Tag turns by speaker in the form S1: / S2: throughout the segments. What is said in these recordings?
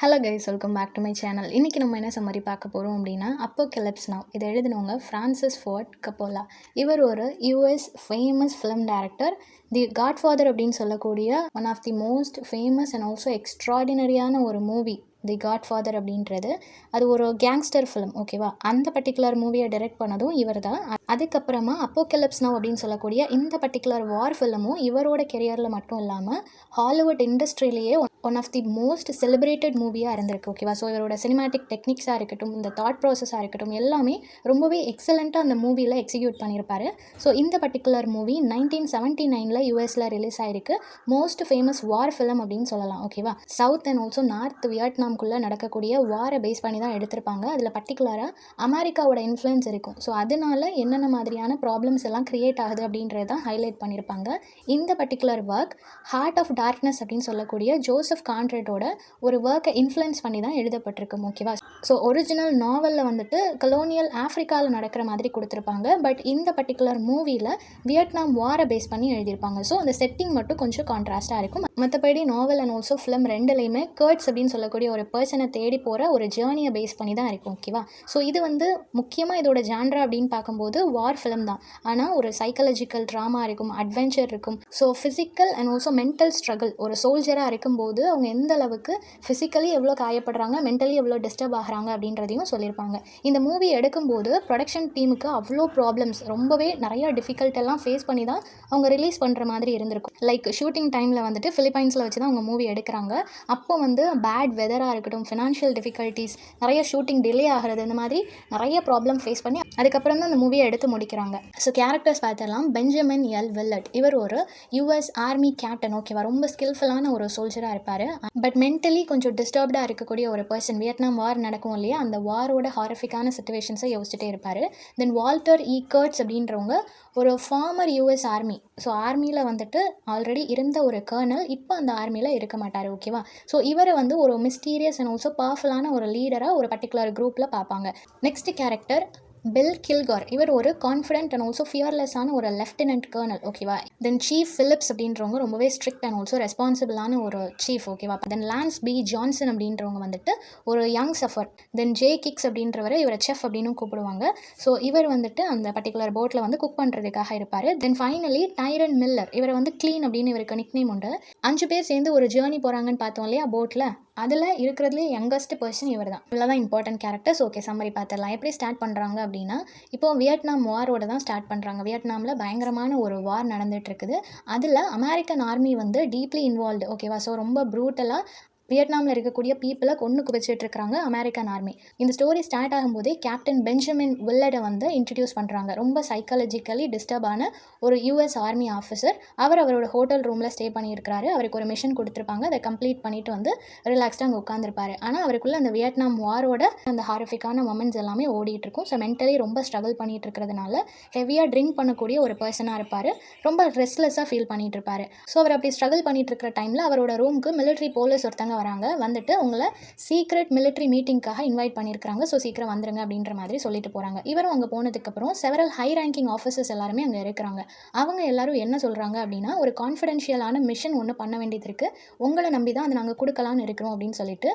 S1: Hello guys, welcome back to my channel. இன்றைக்கி நம்ம என்ன சம்மரி பார்க்க போகிறோம் அப்படின்னா, அப்போகலிப்ஸ் நவ். இதை எழுதினவங்க ஃப்ரான்சிஸ் ஃபோர்ட் கப்போலா. இவர் ஒரு US famous film director. The Godfather அப்படின்னு சொல்லக்கூடிய one of the most famous and also எக்ஸ்ட்ராடினரியான ஒரு மூவி தி காட்ஃபாதர் அப்படின்றது. அது ஒரு கேங்ஸ்டர் ஃபிலிம், ஓகேவா? அந்த பர்டிகுலர் மூவியை டைரக்ட் பண்ணதும் இவர் தான். அதுக்கப்புறமா அப்போகலிப்ஸ் நவ் அப்படின்னு சொல்லக்கூடிய இந்த பர்டிகுலர் வார் ஃபிலிமும் இவரோட கெரியரில் மட்டும் இல்லாமல் ஹாலிவுட் இண்டஸ்ட்ரியிலேயே one of the most celebrated மூவியாக இருந்திருக்கு, ஓகேவா? ஸோ இவரோட சினிமேட்டிக் டெக்னிக்ஸாக இருக்கட்டும், இந்த தாட் ப்ராசஸாக இருக்கட்டும், எல்லாமே ரொம்பவே எக்ஸலண்ட்டாக அந்த மூவியில் எக்ஸிக்யூட் பண்ணியிருப்பார். ஸோ இந்த பர்டிகுலர் மூவி 1979 யூஎஸில் ரிலீஸ் ஆகிருக்கு. மோஸ்ட் ஃபேமஸ் வார் ஃபிலிம் அப்படின்னு சொல்லலாம், ஓகேவா? சவுத் அண்ட் ஆல்சோ நார்த் வியட்நாம்குள்ளே நடக்கக்கூடிய வாரை பேஸ் பண்ணி தான் எடுத்திருப்பாங்க. அதில் பர்டிகுலராக அமெரிக்காவோட இன்ஃப்ளூயன்ஸ் இருக்கும். ஸோ அதனால என்னென்ன மாதிரியான ப்ராப்ளம்ஸ் எல்லாம் க்ரியேட் ஆகுது அப்படின்றத தான் ஹைலைட் பண்ணியிருப்பாங்க. இந்த particular work heart of darkness அப்படின்னு சொல்லக்கூடிய ஜோசப் கான்ட்ரேட்டோட ஒரு ஒர்க்கை இன்ஃப்ளூயன்ஸ் பண்ணி தான் எழுதப்பட்டிருக்கு, ஓகேவா? ஸோ ஒரிஜினல் நாவலில் வந்துட்டு கலோனியல் ஆஃப்ரிக்காவில் நடக்கிற மாதிரி கொடுத்துருப்பாங்க. பட் இந்த பர்டிகுலர் மூவியில் வியட்நாம் வாரை பேஸ் பண்ணி எழுதியிருப்பாங்க. ஸோ அந்த செட்டிங் மட்டும் கொஞ்சம் கான்ட்ராஸ்டாக இருக்கும். மற்றபடி நாவல் அண்ட் ஆல்சோ ஃபிலிம் ரெண்டுலேயுமே கர்ட்ஸ் அப்படின்னு சொல்லக்கூடிய ஒரு பர்சனை தேடி போகிற ஒரு ஜேர்னியை பேஸ் பண்ணி தான் இருக்கும், ஓகேவா? ஸோ இது வந்து முக்கியமாக இதோட ஜான்ரா அப்படின்னு பார்க்கும்போது வார் ஃபிலிம் தான். ஆனால் ஒரு சைக்காலஜிக்கல் ட்ராமா இருக்கும், அட்வென்ச்சர் இருக்கும். So physical and also mental struggle. ஒரு சோல்ஜராக இருக்கும்போது அவங்க எந்த அளவுக்கு ஃபிசிக்கலி எவ்வளோ காயப்படுறாங்க, மென்டலி எவ்வளோ டிஸ்டர்ப் ஆகிறாங்க அப்படின்றதையும் சொல்லியிருப்பாங்க. இந்த மூவி எடுக்கும்போது ப்ரொடக்ஷன் டீமுக்கு அவ்வளோ ப்ராப்ளம்ஸ், ரொம்பவே நிறைய டிஃபிகல்ட் எல்லாம் ஃபேஸ் பண்ணி தான் அவங்க ரிலீஸ் பண்ணுற மாதிரி இருந்திருக்கும். லைக் ஷூட்டிங் டைமில் வந்துட்டு ஃபிலிப்பைன்ஸில் வச்சு தான் அவங்க மூவி எடுக்கிறாங்க. அப்போ வந்து பேட் வெதராக இருக்கட்டும், ஃபினான்ஷியல் டிஃபிகல்ட்டிஸ், நிறைய ஷூட்டிங் டிலே ஆகிறது, இந்த மாதிரி நிறைய ப்ராப்ளம் ஃபேஸ் பண்ணி அதுக்கப்புறம் தான் அந்த மூவியை எடுத்து முடிக்கிறாங்க. ஸோ கேரக்டர்ஸ் பார்த்தலாம். Benjamin L Willard. இவர் ஒரு யூஎஸ் ஆர்மி கேப்டன், ஓகேவா? ரொம்ப ஸ்கில்ஃபுல்லான ஒரு சோல்ஜராக இருப்பார். பட் மென்டலி கொஞ்சம் டிஸ்டர்ப்டாக இருக்கக்கூடிய ஒரு பர்சன். வியட்நாம் வார் நடக்கும் இல்லையா, அந்த வாரோட ஹாரிஃபிக்கான சிச்சுவேஷன்ஸை யோசிச்சுட்டே இருப்பார். தென் வால்டர் இ கர்ட்ஸ் அப்படின்றவங்க ஒரு ஃபார்மர் யூஎஸ் ஆர்மி. ஸோ ஆர்மியில் வந்துட்டு ஆல்ரெடி இருந்த ஒரு கர்னல், இப்போ அந்த ஆர்மியில் இருக்க மாட்டார், ஓகேவா? ஸோ இவரை வந்து ஒரு மிஸ்டீரியஸ் அண்ட் ஆல்சோ பவர்ஃபுல்லான ஒரு லீடராக ஒரு பர்டிகுலர் குரூப்பில் பார்ப்பாங்க. Next character Bill Kilgore. இவர் ஒரு கான்ஃபிடென்ட் அண்ட் ஆல்சோ ஃபியர்லெஸ்ஸான ஒரு லெஃப்டினன்ட் கர்னல், ஓகேவா? தென் சீஃப் ஃபிலிப்ஸ் அப்படின்றவங்க ரொம்பவே ஸ்ட்ரிக்ட் அண்ட் ஆல்சோ ரெஸ்பான்சிபிளான ஒரு சீஃப், ஓகேவா? தென் லான்ஸ் பி ஜான்சன் அப்படின்றவங்க வந்துட்டு ஒரு young surfer. Then Jay Hicks அப்படின்றவரை இவரை செஃப் அப்படின்னு கூப்பிடுவாங்க. ஸோ இவர் வந்துட்டு அந்த பர்டிகுலர் போட்டில் வந்து குக் பண்ணுறதுக்காக இருப்பார். Then finally Tyrone Miller. இவரை வந்து க்ளீன் அப்படின்னு இவருக்கு நிக்நேம் உண்டு. 5 பேர் சேர்ந்து ஒரு ஜேர்னி போகிறாங்கன்னு பார்த்தோம் இல்லையா போட்டில், அதில் இருக்கிறதுலே யங்கஸ்ட் பர்சன் இவர் தான். இவ்வளோ தான் இம்பார்ட்டன்ட் கேரக்டர்ஸ். ஓகே, சம்மரி பார்த்துடலாம். எப்படி ஸ்டார்ட் பண்ணுறாங்க அப்படின்னா, இப்போ வியட்நாம் வாரோட தான் ஸ்டார்ட் பண்ணுறாங்க. வியட்நாமில் பயங்கரமான ஒரு வார் நடந்துட்டு இருக்குது. அதில் அமெரிக்கன் ஆர்மி வந்து டீப்லி இன்வால்வ்டு, ஓகேவா? ஸோ ரொம்ப ப்ரூட்டலாக வியட்நாமில் இருக்கக்கூடிய பீப்புளை கொன்று குவிச்சிட்டு இருக்கிறாங்க அமெரிக்கன் ஆர்மி. இந்த ஸ்டோரி ஸ்டார்ட் ஆகும்போதே கேப்டன் பெஞ்சமின் வில்லடை வந்து இன்ட்ரடியூஸ் பண்ணுறாங்க. ரொம்ப சைக்காலஜிக்கலி டிஸ்டர்பான ஒரு யூஎஸ் ஆர்மி ஆஃபீஸர். அவரோட ஹோட்டல் ரூமில் ஸ்டே பண்ணியிருக்கிறாரு. அவருக்கு ஒரு மிஷன் கொடுத்துருப்பாங்க. அதை கம்ப்ளீட் பண்ணிட்டு வந்து ரிலாக்ஸ்டாக அங்கே உட்காந்துருப்பாரு. ஆனால் அவருக்குள்ள அந்த வியட்நாம் வாரோட அந்த ஹாரிஃபிக்கான மொமெண்ட்ஸ் எல்லாமே ஓடிட்டு இருக்கும். ஸோ மென்டலி ரொம்ப ஸ்ட்ரகிள் பண்ணிட்டு இருக்கிறதுனால ஹெவியாக ட்ரிங்க் பண்ணக்கூடிய ஒரு பர்சனாக இருப்பார். ரொம்ப ரெஸ்ட்லெஸ்ஸாக ஃபீல் பண்ணிட்டு இருப்பாரு. ஸோ அவர் அப்படி ஸ்ட்ரகிள் பண்ணிட்டு இருக்கிற டைமில் அவரோட ரூமுக்கு மிலிட்ரி போலீஸ் ஒருத்தங்க வராங்க. வந்துட்டு உங்களை சீக்ரெட் மிலிட்ரி மீட்டிங்காக இன்வைட் பண்ணியிருக்காங்க. ஸோ சீக்கிரம் வந்துருங்க அப்படின்ற மாதிரி சொல்லிட்டு போகிறாங்க. இவரும் அங்கே போனதுக்கப்புறம் செவரல் ஹை ரேங்கிங் ஆஃபீஸர்ஸ் எல்லாருமே அங்கே இருக்கிறாங்க. அவங்க எல்லாரும் என்ன சொல்கிறாங்க அப்படின்னா, ஒரு கான்ஃபிடென்ஷியலான மிஷன் ஒன்று பண்ண வேண்டியது இருக்குது, உங்களை நம்பி தான் அதை நாங்கள் கொடுக்கலான்னு இருக்கிறோம் அப்படின்னு சொல்லிட்டு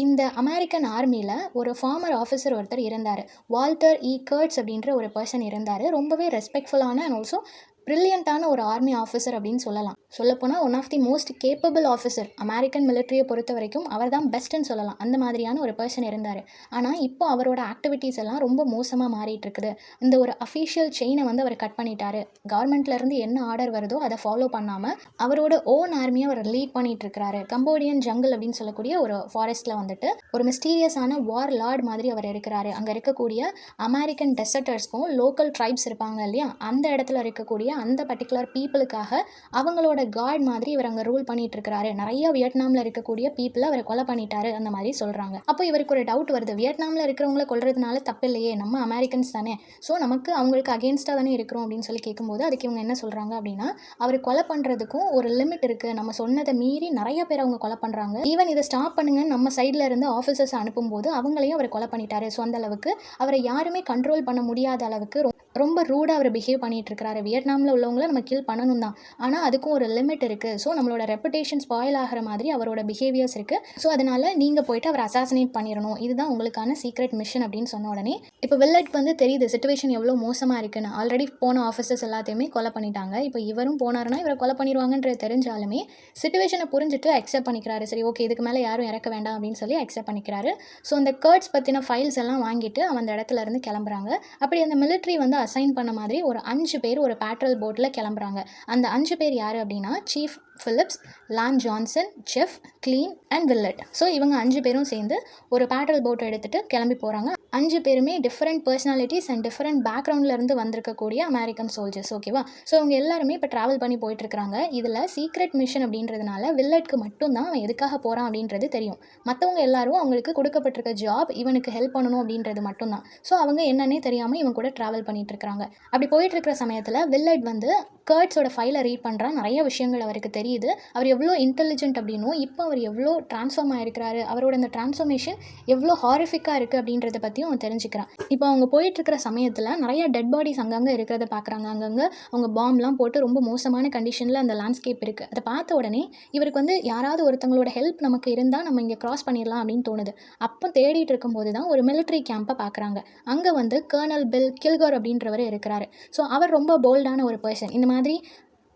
S1: இந்த அமெரிக்கன் ஆர்மியில் ஒரு ஃபார்மர் ஆஃபீஸர் ஒருத்தர் இருந்தார். வால்டர் இ கர்ட்ஸ் அப்படின்ற ஒரு பர்சன் இருந்தார். ரொம்பவே ரெஸ்பெக்ட்ஃபுல்லான அண்ட் ஆல்சோ ப்ரில்லியண்ட்டான ஒரு ஆர்மி ஆஃபீஸர் அப்படின்னு சொல்லலாம். சொல்லப்போனால் one of the most capable officer. American மிலிட்ரியை பொறுத்த வரைக்கும் அவர் தான் பெஸ்ட்டுன்னு சொல்லலாம். அந்த மாதிரியான ஒரு பர்சன் இருந்தார். ஆனால் இப்போ அவரோட ஆக்டிவிட்டீஸ் எல்லாம் ரொம்ப மோசமாக மாறிட்டு இருக்குது. இந்த ஒரு அஃபீஷியல் செயினை வந்து அவர் கட் பண்ணிட்டாரு. கவர்மெண்ட்லேருந்து என்ன ஆர்டர் வருதோ அதை ஃபாலோ பண்ணாமல் அவரோட ஓன் ஆர்மியை அவர் லீட் பண்ணிட்டு இருக்கிறாரு. கம்போடியன் ஜங்கிள் அப்படின்னு சொல்லக்கூடிய ஒரு ஃபாரஸ்ட்டில் வந்துட்டு ஒரு மிஸ்டீரியஸான வார் லார்ட் மாதிரி அவர் இருக்கிறாரு. அங்கே இருக்கக்கூடிய அமெரிக்கன் டெசர்டர்ஸ்க்கும் லோக்கல் ட்ரைப்ஸ் இருப்பாங்க இல்லையா, அந்த இடத்துல இருக்கக்கூடிய அந்த பர்டிகுலர் பீப்புளுக்காக அவங்களோட காட் மாதிரி இவர் அங்கே ரூல் பண்ணிட்டு இருக்கிறாரு. நிறைய வியட்நாமில் இருக்கக்கூடிய பீப்புளை அவரை கொலை பண்ணிட்டாரு அந்த மாதிரி சொல்கிறாங்க. அப்போ இவருக்கு ஒரு டவுட் வருது, வியட்நாமில் இருக்கிறவங்களை கொல்றதுனால தப்பு இல்லையே, நம்ம அமெரிக்கன்ஸ் தானே, ஸோ நமக்கு அவங்களுக்கு அகேன்ஸ்டாக தானே இருக்கிறோம் அப்படின்னு சொல்லி கேட்கும்போது அதுக்கு இவங்க என்ன சொல்கிறாங்க அப்படின்னா, அவர் கொலை பண்ணுறதுக்கும் ஒரு லிமிட் இருக்குது, நம்ம சொன்னதை மீறி நிறைய பேர் அவங்க கொலை பண்ணுறாங்க, ஈவன் இதை ஸ்டாப் பண்ணுங்கன்னு நம்ம சைடில் இருந்து ஆஃபீஸர்ஸ் அனுப்பும்போது அவங்களையும் அவர் கொலை பண்ணிட்டாரு. ஸோ அந்த அளவுக்கு அவரை யாருமே கண்ட்ரோல் பண்ண முடியாத அளவுக்கு ரொம்ப ரூடாக அவர் பிஹேவ் பண்ணிகிட்டு இருக்கிறாரு. வியட்நாமில் உள்ளவங்கள நம்ம கில் பண்ணணும் தான், ஆனால் அதுக்கும் ஒரு லிமிட் இருக்குது. ஸோ நம்மளோட ரெப்புடேஷன் ஸ்பாயில் ஆகிற மாதிரி அவரோட பிஹேவியர்ஸ் இருக்குது. ஸோ அதனால் நீங்கள் போயிட்டு அவர் அசாசினேட் பண்ணிடணும், இதுதான் உங்களுக்கான சீக்ரெட் மிஷன் அப்படின்னு சொன்ன உடனே இப்போ வில்லட்க்கு வந்து தெரியுது சிச்சுவேஷன் எவ்வளோ மோசமாக இருக்குன்னு. ஆல்ரெடி போன ஆஃபீஸர்ஸ் எல்லாத்தையுமே கொலை பண்ணிட்டாங்க. இப்போ இவரும் போனாருன்னா இவரை கொலை பண்ணிடுவாங்கன்றது தெரிஞ்சாலுமே சிச்சுவேஷனை புரிஞ்சுட்டு அக்செப்ட் பண்ணிக்கிறாரு. சரி, ஓகே, இதுக்கு மேலே யாரும் இறக்க வேண்டாம் அப்படின்னு சொல்லி அக்செப்ட் பண்ணிக்கிறாரு. ஸோ அந்த கர்ட்ஸ் பற்றின ஃபைல்ஸ் எல்லாம் வாங்கிட்டு அவன் அந்த இடத்துல இருந்து கிளம்புறாங்க. அப்படி அந்த மிலிட்ரி வந்து அசைன் பண்ண மாதிரி ஒரு 5 பேர் ஒரு பேட்ரோல் போட்டில் கிளம்புறாங்க. அந்த 5 பேர் யார் அப்படின்னா Chief Phillips, Lance Johnson, Jeff, Clean and Willard. So இவங்க 5 பேரும் சேர்ந்து ஒரு பேட்ரோல் போட்டை எடுத்துகிட்டு கிளம்பி போகிறாங்க. 5 பேருமே டிஃப்ரெண்ட் பர்சனாலிட்டிஸ் அண்ட் டிஃப்ரெண்ட் பேக்ரவுண்ட்லேருந்து வந்திருக்கக்கூடிய அமெரிக்கன் சோல்ஜர்ஸ். ஓகேவா? ஸோ இவங்க எல்லாருமே இப்போ ட்ராவல் பண்ணி போயிட்டுருக்காங்க. இதில் சீக்ரெட் மிஷன் அப்படின்றதுனால வில்லட்க்கு மட்டும்தான் அவன் எதுக்காக போகிறான் அப்படின்றது தெரியும். மற்றவங்க எல்லாரும் அவங்களுக்கு கொடுக்கப்பட்டிருக்க ஜாப் இவனுக்கு ஹெல்ப் பண்ணணும் அப்படின்றது மட்டும்தான். ஸோ அவங்க என்னன்னே தெரியாமல் இவங்க கூட ட்ராவல் பண்ணிகிட்டு இருக்காங்க. அப்படி போயிட்டுருக்கிற சமயத்தில் வில்லட் வந்து கர்ட்ஸோட ஃபைலை ரீட் பண்ணுறான். நிறைய விஷயங்கள் அவருக்கு தெரியுது. அவர் எவ்வளோ இன்டெலிஜென்ட் அப்படின்னும் இப்போ அவர் எவ்வளோ ட்ரான்ஸ்ஃபார்ம் ஆகிருக்கிறாரு, அவரோட அந்த ட்ரான்ஸ்ஃபர்மேஷன் எவ்வளோ ஹாரிஃபிக்காக இருக்குது அப்படின்றத பற்றியும் அவன் தெரிஞ்சுக்கிறான். இப்போ அவங்க போயிட்டுருக்கிற சமயத்தில் நிறைய டெட் பாடிஸ் அங்கங்கே இருக்கிறத பார்க்குறாங்க. அங்கங்கே அவங்க பாம்லாம் போட்டு ரொம்ப மோசமான கண்டிஷனில் அந்த லேண்ட்ஸ்கேப் இருக்குது. அதை பார்த்த உடனே இவருக்கு வந்து யாராவது ஒருத்தங்களோட ஹெல்ப் நமக்கு இருந்தால் நம்ம இங்கே கிராஸ் பண்ணிடலாம் அப்படின்னு தோணுது. அப்போ தேடிட்டு இருக்கும்போது தான் ஒரு மிலிட்ரி கேம்பை பார்க்குறாங்க. அங்கே வந்து கர்னல் பில் கில்கர் அப்படின்றவர் இருக்கிறாரு. ஸோ அவர் ரொம்ப போல்டான ஒரு பர்சன். இந்த மாதிரி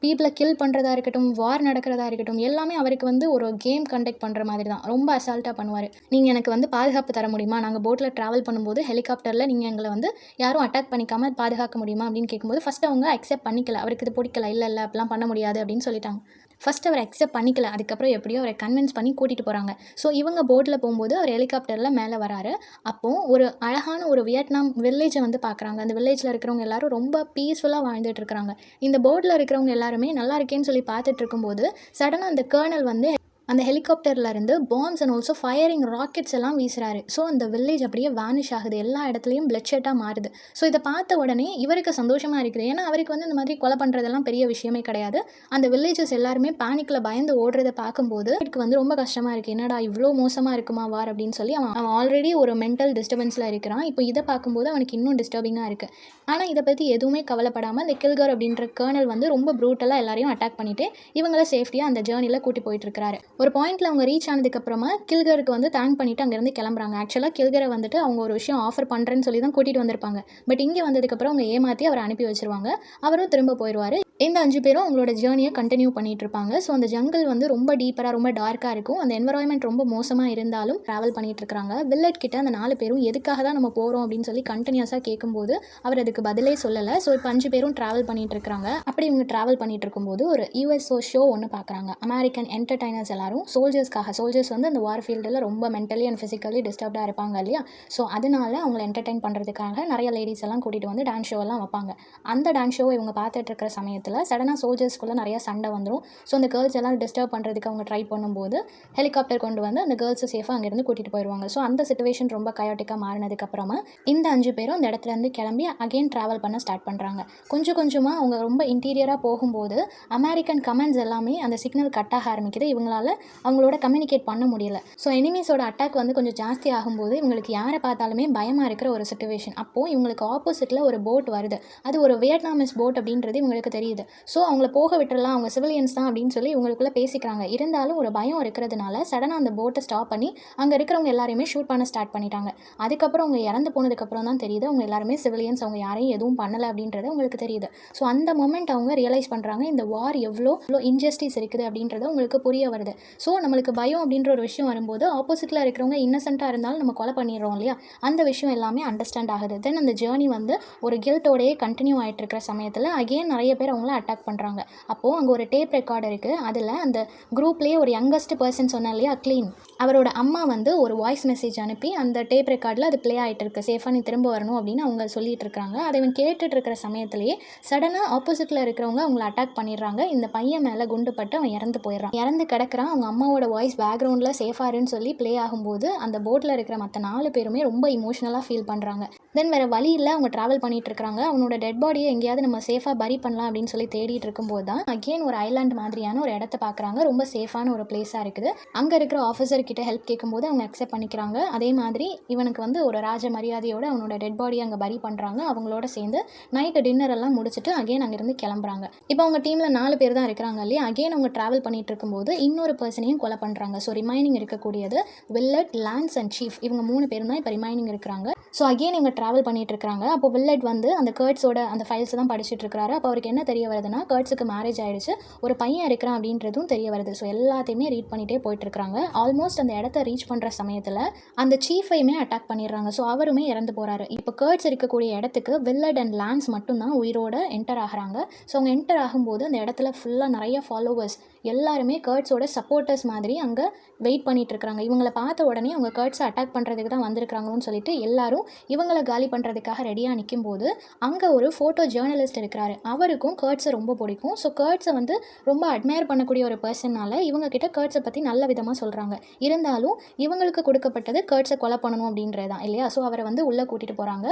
S1: பீப்புளை கில் பண்ணுறதா இருக்கட்டும், வார் நடக்கிறதா இருக்கட்டும், எல்லாமே அவருக்கு வந்து ஒரு கேம் கண்டக்ட் பண்ணுற மாதிரி தான். ரொம்ப அசால்ட்டாக பண்ணுவார். நீங்கள் எனக்கு வந்து பாதுகாப்பு தர முடியுமா, நாங்கள் போட்டில் ட்ராவல் பண்ணும்போது ஹெலிகாப்டரில் நீங்கள் எங்களை வந்து யாரும் அட்டாக் பண்ணிக்காமல் பாதுகாக்க முடியுமா அப்படின்னு கேட்கும்போது ஃபஸ்ட்டு அவங்க அக்செப்ட் பண்ணிக்கல. அவருக்கு இது பிடிக்கல. இல்லை அப்படிலாம் பண்ண முடியாது அப்படின்னு சொல்லிட்டாங்க. ஃபஸ்ட் அவர் அக்செப்ட் பண்ணிக்கல. அதுக்கப்புறம் எப்படியோ அவரை கன்வின்ஸ் பண்ணி கூட்டிகிட்டு போகிறாங்க. ஸோ இவங்க போட்டில் போகும்போது அவர் ஹெலிகாப்டரில் மேலே வராரு. அப்போது ஒரு அழகான ஒரு வியட்நாம் வில்லேஜை வந்து பார்க்குறாங்க. அந்த வில்லேஜில் இருக்கிறவங்க எல்லாரும் ரொம்ப பீஸ்ஃபுல்லாக வாழ்ந்துட்டு இருக்கிறாங்க. இந்த போட்டில் இருக்கிறவங்க எல்லாருமே நல்லா இருக்கேன்னு சொல்லி பார்த்துட்டு இருக்கும்போது சடனாக அந்த கர்னல் வந்து அந்த ஹெலிகாப்டர்லேருந்து bombs and also firing rockets எல்லாம் வீசுகிறாரு. ஸோ அந்த வில்லேஜ் அப்படியே வேனிஷ் ஆகுது. எல்லா இடத்துலையும் பிளட் ஷெட்டாக மாறுது. ஸோ இதை பார்த்த உடனே இவருக்கு சந்தோஷமாக இருக்குது. ஏன்னா அவருக்கு வந்து இந்த மாதிரி கொலை பண்ணுறதெல்லாம் பெரிய விஷயமே கிடையாது. அந்த வில்லேஜஸ் எல்லாருமே பேனிக்கில் பயந்து ஓடுறதை பார்க்கும்போது எனக்கு வந்து ரொம்ப கஷ்டமாக இருக்குது. என்னடா இவ்வளோ மோசமாக இருக்குமா வார் அப்படின்னு சொல்லி அவன் ஆல்ரெடி ஒரு மென்டல் டிஸ்டர்பன்ஸில் இருக்கிறான். இப்போ இதை பார்க்கும்போது அவனுக்கு இன்னும் டிஸ்டர்பிங்காக இருக்குது. ஆனால் இதை பற்றி எதுவுமே கவலைப்படாமல் அந்த கில்கர் அப்படின்ற கர்னல் வந்து ரொம்ப ப்ரூட்டலாக எல்லாரையும் அட்டாக் பண்ணிவிட்டு இவங்கள சேஃப்டியாக அந்த ஜேர்னியில் கூட்டி போயிட்டுருக்காரு. ஒரு பாயிண்ட்டில் அவங்க ரீச் ஆனதுக்கப்புறமா கில்கருக்கு வந்து தேங்க் பண்ணிவிட்டு அங்கேருந்து கிளம்புறாங்க. ஆக்சுவலாக கில்கரை வந்துட்டு அவங்க ஒரு விஷயம் ஆஃபர் பண்ணுறேன்னு சொல்லி தான் கூட்டிகிட்டு வந்திருப்பாங்க. பட் இங்கே வந்ததுக்கப்புறம் அவங்க ஏமாற்றி அவரை அனுப்பி வச்சுருவாங்க. அவரும் திரும்ப போயிடுவார். இந்த 5 பேரும் அவங்களோட ஜேர்னியை கண்டினியூ பண்ணிகிட்டு இருப்பாங்க. ஸோ அந்த ஜங்கிள் வந்து ரொம்ப டீப்பராக ரொம்ப டார்க்காக இருக்கும். அந்த என்வரான்மெண்ட் ரொம்ப மோசமாக இருந்தாலும் ட்ராவல் பண்ணிகிட்டு இருக்காங்க. வில்லட் கிட்ட அந்த 4 பேரும் எதுக்காக தான் நம்ம போகிறோம் அப்படின்னு சொல்லி கண்டினியூஸாக கேட்கும்போது அவர் அதுக்கு பதிலே சொல்லலை. ஸோ இப்போ 5 பேரும் ட்ராவல் பண்ணிகிட்டு இருக்காங்க. அப்படி இவங்க ட்ராவல் பண்ணிகிட்டு இருக்கும்போது ஒரு யூஎஸ்ஓ ஷோ ஒன்று பார்க்குறாங்க. அமெரிக்கன் என்டர்டைனர்ஸ் எல்லாரும் சோல்ஜர்ஸ் வந்து அந்த வார் ஃபீல்டில் ரொம்ப மென்டலி அண்ட் ஃபிசிக்கலி டிஸ்டர்ப்டாக இருப்பாங்க இல்லையா? ஸோ அதனால அவங்களை என்டர்டைன் பண்ணுறதுக்காக நிறைய லேடிஸ் எல்லாம் கூட்டிகிட்டு வந்து டான்ஸ் ஷோ எல்லாம் வைப்பாங்க. அந்த டான்ஸ் ஷோவை இவங்க பார்த்துட்டு இருக்கிற சமயத்தில் சடனாக சோல்ஜர்ஸ்குள்ளே நிறைய சண்டை வந்துடும். ஸோ அந்த கேர்ள்ஸ் எல்லாம் டிஸ்டர்ப் பண்ணுறதுக்கு அவங்க ட்ரை பண்ணும்போது ஹெலிகாப்டர் கொண்டு வந்து அந்த கேர்ள்ஸை சேஃபாக அங்கேருந்து கூட்டிகிட்டு போயிடுவாங்க. ஸோ அந்த சிச்சுவேஷன் ரொம்ப கயாட்டிக்காக மாறினதுக்கப்புறமா இந்த 5 பேரும் அந்த இடத்துலேருந்து கிளம்பி அகெயின் ட்ராவல் பண்ண ஸ்டார்ட் பண்ணுறாங்க. கொஞ்சம் கொஞ்சமாக அவங்க ரொம்ப இன்டீரியராக போகும்போது அமெரிக்கன் கமெண்ட்ஸ் எல்லாமே அந்த சிக்னல் கட் ஆக ஆரம்பிக்குது. இவங்களால அவங்களோட கம்யூனிகேட் பண்ண முடியல. ஸோ எனிமீஸோட அட்டாக் வந்து கொஞ்சம் ஜாஸ்தி ஆகும்போது இவங்களுக்கு யாரை பார்த்தாலுமே பயமாக இருக்கிற ஒரு சிச்சுவேஷன். அப்போது இவங்களுக்கு ஆப்போசிட்டில் ஒரு போட் வருது. அது ஒரு வியட்நாமிஸ் போட் அப்படின்றது இவங்களுக்கு தெரியுது. ஸோ அவங்கள போக விட்டுறலாம், அவங்க சிவிலியன்ஸ் தான் அப்படின்னு சொல்லி இவங்களுக்குள்ளே பேசிக்கிறாங்க. இருந்தாலும் ஒரு பயம் இருக்கிறதுனால சடனாக அந்த போட்டை ஸ்டாப் பண்ணி அங்கே இருக்கிறவங்க எல்லாரையுமே ஷூட் பண்ண ஸ்டார்ட் பண்ணிட்டாங்க. அதுக்கப்புறம் அவங்க இறந்து போனதுக்கப்புறம் தான் தெரியுது அவங்க எல்லாருமே சிவிலியன்ஸ், அவங்க யாரையும் எதுவும் பண்ணலை அப்படின்றது உங்களுக்கு தெரியுது. ஸோ அந்த மொமெண்ட் அவங்க ரியலைஸ் பண்ணுறாங்க இந்த வார் எவ்வளோ இன்ஜஸ்டிஸ் இருக்குது அப்படின்றது உங்களுக்கு புரிய வருது. ஸோ நம்மளுக்கு பயம் அப்படின்ற ஒரு விஷயம் வரும்போது ஆப்போசிட்டில் இருக்கிறவங்க இன்னசென்ட்டாக இருந்தாலும் நம்ம கொலை பண்ணிடுறோம் இல்லையா? அந்த விஷயம் எல்லாமே அண்டர்ஸ்டாண்ட் ஆகுது. தென் அந்த ஜேர்னி வந்து ஒரு கில்ட்டோடையே கண்டினியூ ஆகிட்டு இருக்கிற சமயத்தில் அகெயின் நிறைய பேர் அவங்கள அட்டாக் பண்ணுறாங்க. அப்போது அங்கே ஒரு டேப் ரெக்கார்டர் இருக்குது. அதில் அந்த குரூப்லேயே ஒரு யங்கஸ்ட் பர்சன் சொன்னேன் இல்லையா, க்ளீன், அவரோட அம்மா வந்து ஒரு வாய்ஸ் மெசேஜ் அனுப்பி அந்த டேப் ரெக்கார்டில் அது ப்ளே ஆகிட்டு இருக்கு, சேஃபாக நீ திரும்ப வரணும் அப்படின்னு அவங்க சொல்லிட்டு இருக்காங்க. அதை இவன் கேட்டுட்டு இருக்கிற சமயத்திலேயே சடனாக ஆப்போசிட்டில் இருக்கிறவங்க அவங்கள அட்டாக் பண்ணிடுறாங்க. இந்த பையன் மேலே குண்டு பட்டு அவன் இறந்து போயிடுறான். இறந்து கிடக்கிறான். அவங்க அம்மாவோட வாய்ஸ் பேக்ரவுண்டில் சேஃபாருன்னு சொல்லி ப்ளே ஆகும்போது அந்த போட்டில் இருக்கிற மற்ற 4 பேருமே ரொம்ப இமோஷனலாக ஃபீல் பண்ணுறாங்க. தென் வேறு வழி இல்லை, அவங்க ட்ராவல் பண்ணிகிட்டு இருக்காங்க. அவனோட டெட் பாடியை எங்கேயாவது நம்ம சேஃபாக பரி பண்ணலாம் அப்படின்னு சொல்லி தேடிட்டு இருக்கும்போது தான் அகெயின் ஒரு ஐலாண்ட் மாதிரியான ஒரு இடத்த பார்க்குறாங்க. ரொம்ப சேஃபான ஒரு பிளேஸாக இருக்குது. அங்கே இருக்கிற ஆஃபீஸர் கிட்ட ஹெல்ப் கேட்கும்போது அவங்க அக்செப்ட் பண்ணிக்கிறாங்க. அதே மாதிரி இவனுக்கு வந்து ஒரு ராஜ மரியாதையோட அவனோட டெட் பாடியை அங்கே பரி பண்ணுறாங்க. அவங்களோட சேர்ந்து நைட்டு டின்னர் எல்லாம் முடிச்சுட்டு அகெயின் அங்கேருந்து கிளம்புறாங்க. இப்போ அவங்க டீமில் 4 பேர் தான் இருக்கிறாங்க இல்லையா. அகெயின் அவங்க ட்ராவல் பண்ணிட்டு இருக்கும்போது இன்னொரு பர்சனையும் கொலை பண்ணுறாங்க. ஸோ ரிமைனிங் இருக்கக்கூடியது வில்லட், லான்ஸ் அண்ட் சீஃப், இவங்க 3 பேரும் தான் இப்போ ரிமைனிங் இருக்கிறாங்க. ஸோ அகெயின் இவங்க ட்ராவல் பண்ணிட்டு இருக்காங்க. அப்போ வில்லட் வந்து அந்த கர்ட்ஸோட அந்த ஃபைல்ஸ் தான் படிச்சுட்டு இருக்காரு. அப்போ அவருக்கு என்ன தெரிய வருதுன்னா, கர்ட்ஸுக்கு மேரேஜ் ஆயிடுச்சு, ஒரு பையன் இருக்கிறான் அப்படின்றதும் தெரிய வருது. ஸோ எல்லாத்தையுமே ரீட் பண்ணிகிட்டே போயிட்டு இருக்காங்க. ஆல்மோஸ்ட் அந்த இடத்த ரீச் பண்ணுற சமயத்தில் அந்த சீஃபையுமே அட்டாக் பண்ணிடுறாங்க. ஸோ அவருமே இறந்து போகிறாரு. இப்போ கர்ட்ஸ் இருக்கக்கூடிய இடத்துக்கு வில்லட் அண்ட் லான்ஸ் மட்டும்தான் உயிரோட என்டர் ஆகிறாங்க. ஸோ அவங்க என்டர் ஆகும்போது அந்த இடத்துல ஃபுல்லாக நிறைய ஃபாலோவர்ஸ் எல்லாருமே கர்ட்ஸோட சப்போர்ட்டர்ஸ் மாதிரி அங்கே வெயிட் பண்ணிட்டு இருக்காங்க. இவங்களை பார்த்த உடனே அவங்க கர்ட்ஸை அட்டாக் பண்ணுறதுக்கு தான் வந்திருக்காங்கன்னு சொல்லிட்டு எல்லாரும் இவங்களை காலி பண்ணுறதுக்காக ரெடியாக நிற்கும் போது அங்கே ஒரு ஃபோட்டோ ஜேர்னலிஸ்ட் இருக்கிறாரு. அவருக்கும் கர்ட்ஸை ரொம்ப பிடிக்கும். ஸோ கர்ட்ஸை வந்து ரொம்ப அட்மையர் பண்ணக்கூடிய ஒரு பர்சனால் இவங்க கிட்ட கர்ட்ஸை பற்றி நல்ல விதமாக சொல்கிறாங்க. இருந்தாலும் இவங்களுக்கு கொடுக்கப்பட்டது கர்ட்ஸை கொலை பண்ணணும் அப்படின்றது தான் இல்லையா. ஸோ அவரை வந்து உள்ளே கூட்டிகிட்டு போகிறாங்க.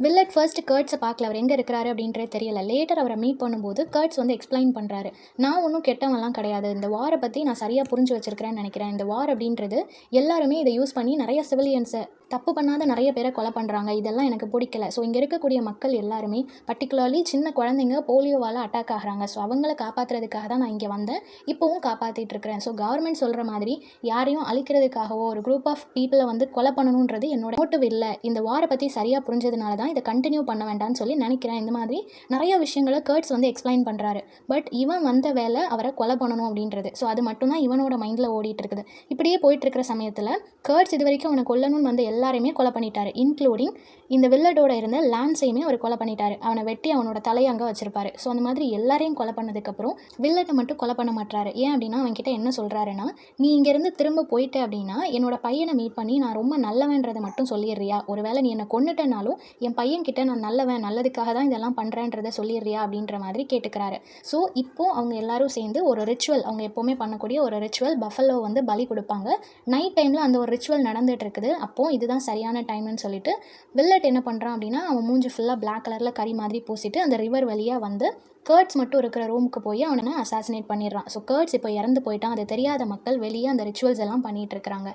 S1: வில்லட் ஃபர்ஸ்ட் கர்ட்ஸை பார்க்கல, அவர் எங்கே இருக்கிறாரு அப்படின்றது தெரியல. லேட்டர் அவரை மீட் பண்ணும்போது கர்ட்ஸ் வந்து எக்ஸ்பிளைன் பண்ணுறாரு, நான் ஒன்றும் கெட்டவன்லாம் கிடையாது, இந்த வாரை பற்றி நான் சரியாக புரிஞ்சு வச்சிருக்கிறேன்னு நினைக்கிறேன். இந்த வார் அப்படின்றது எல்லாருமே இதை யூஸ் பண்ணி நிறைய சிவிலியன்ஸை, தப்பு பண்ணாத நிறைய பேரை கொலை பண்ணுறாங்க. இதெல்லாம் எனக்கு பிடிக்கல. ஸோ இங்கே இருக்கக்கூடிய மக்கள் எல்லாருமே பர்டிகுலர்லி சின்ன குழந்தைங்க போலியோவால் அட்டாக் ஆகிறாங்க. ஸோ அவங்கள காப்பாற்றுறதுக்காக தான் நான் இங்கே வந்தேன், இப்போவும் காப்பாற்றிட்டு இருக்கிறேன். ஸோ கவர்மெண்ட் சொல்கிற மாதிரி யாரையும் அழிக்கிறதுக்காகவோ ஒரு குரூப் ஆஃப் பீப்புளை வந்து கொலை பண்ணணுன்றது என்னோட மோட்டிவ் இல்லை. இந்த வாரை பற்றி சரியாக புரிஞ்சதுனால தான் இதை கண்டினியூ பண்ண வேண்டாம்னு சொல்லி நினைக்கிறேன். இந்த மாதிரி நிறைய விஷயங்களை கர்ட்ஸ் வந்து எக்ஸ்பிளைன் பண்ணுறாரு. பட் இவன் வந்த வேலை அவரை கொலை பண்ணணும் அப்படின்றது. ஸோ அது மட்டும்தான் இவனோட மைண்டில் ஓடிட்டு இருக்குது. இப்படியே போயிட்டு இருக்கிற சமயத்தில் கர்ட்ஸ் இது வரைக்கும் அவனை கொல்லணும்னு வந்து எல்லாருமே கொலை பண்ணிட்டாரு. இன்க்ளூடிங் இந்த வில்லடோட இருந்த லான்ஸையுமே அவர் கொலை பண்ணிட்டாரு. அவனை வெட்டி அவனோட தலையை அங்கே வச்சிருப்பாரு. ஸோ அந்த மாதிரி எல்லாரையும் கொலை பண்ணதுக்கப்புறம் வில்லட்டை மட்டும் கொலை பண்ண மாட்டாரு. ஏன் அப்படின்னா அவன்கிட்ட என்ன சொல்கிறாருன்னா, நீ இங்கேருந்து திரும்ப போயிட்ட அப்படின்னா என்னோட பையனை மீட் பண்ணி நான் ரொம்ப நல்லவன்றதை மட்டும் சொல்லிடுறியா, ஒருவேளை நீ என்னை கொண்டுட்டனாலும் என் பையன்கிட்ட நான் நல்லவன், நல்லதுக்காக தான் இதெல்லாம் பண்ணுறேன்றதை சொல்லிடுறியா அப்படின்ற மாதிரி கேட்டுக்கிறாரு. ஸோ இப்போது அவங்க எல்லாரும் சேர்ந்து ஒரு ரிச்சுவல், அவங்க எப்போவுமே பண்ணக்கூடிய ஒரு ரிச்சுவல், பஃபலோ வந்து பலி கொடுப்பாங்க. நைட் டைமில் அந்த ஒரு ரிச்சுவல் நடந்துகிட்டு இருக்குது. அப்போது இதுதான் சரியான டைம்னு சொல்லிட்டு வில்லட் என்ன பண்ணுறான் அப்படின்னா, அவன் மூஞ்சி ஃபுல்லாக பிளாக் கலரில் கறி மாதிரி பூசிட்டு அந்த ரிவர் வழியாக வந்து கர்ட்ஸ் மட்டும் இருக்கிற ரூமுக்கு போய் அவனை அசாசினேட் பண்ணிடுறான். ஸோ கர்ட்ஸ் இப்போ இறந்து போயிட்டான். அது தெரியாத மக்கள் வெளியே அந்த ரிச்சுவல்ஸ் எல்லாம் பண்ணிகிட்டு இருக்கிறாங்க.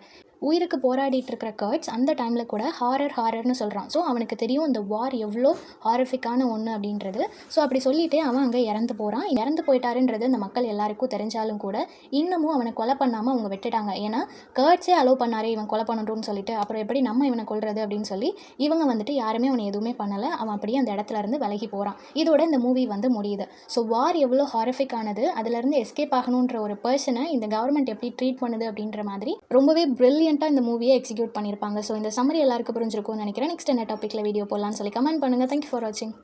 S1: உயிருக்கு போராடிட்டு இருக்கிற கர்ட்ஸ் அந்த டைமில் கூட ஹாரர்னு சொல்கிறான். ஸோ அவனுக்கு தெரியும் இந்த வார் எவ்வளோ ஹாரிஃபிக்கான ஒன்று அப்படின்றது. ஸோ அப்படி சொல்லிவிட்டு அவன் அங்கே இறந்து போகிறான். இறந்து போயிட்டாருன்றது அந்த மக்கள் எல்லாருக்கும் தெரிஞ்சாலும் கூட இன்னமும் அவனை கொலை பண்ணாமல் அவங்க விட்டுட்டாங்க. ஏன்னா கர்ட்ஸே அலோவ் பண்ணாரே இவன் கொலை பண்ணணும்னு சொல்லிட்டு, அப்புறம் எப்படி நம்ம இவனை கொல்றது அப்படின்னு சொல்லி இவங்க வந்துட்டு யாருமே அவனை எதுவுமே பண்ணலை. அவன் அப்படியே அந்த இடத்துல இருந்து விலகி போகிறான். இதோட இந்த மூவி வந்து முடியுது. ஸோ வார் எவ்வளோ ஹாரிஃபிக்கானது, அதுலேருந்து எஸ்கேப் ஆகணுன்ற ஒரு பர்சனை இந்த கவர்மெண்ட் எப்படி ட்ரீட் பண்ணுது அப்படின்ற மாதிரி ரொம்பவே பிரில்லியண்ட்டாக இந்த மூவியை எக்ஸிக்யூட் பண்ணியிருப்பாங்க. ஸோ இந்த சம்மரி எல்லாருக்கும் புரிஞ்சிருக்கும்னு நினைக்கிறேன். நெக்ஸ்ட் என்ன டாப்பிக்கில் வீடியோ போடலான்னு சொல்லி கமெண்ட் பண்ணுங்கள். தேங்க்யூ ஃபார் வாட்சிங்.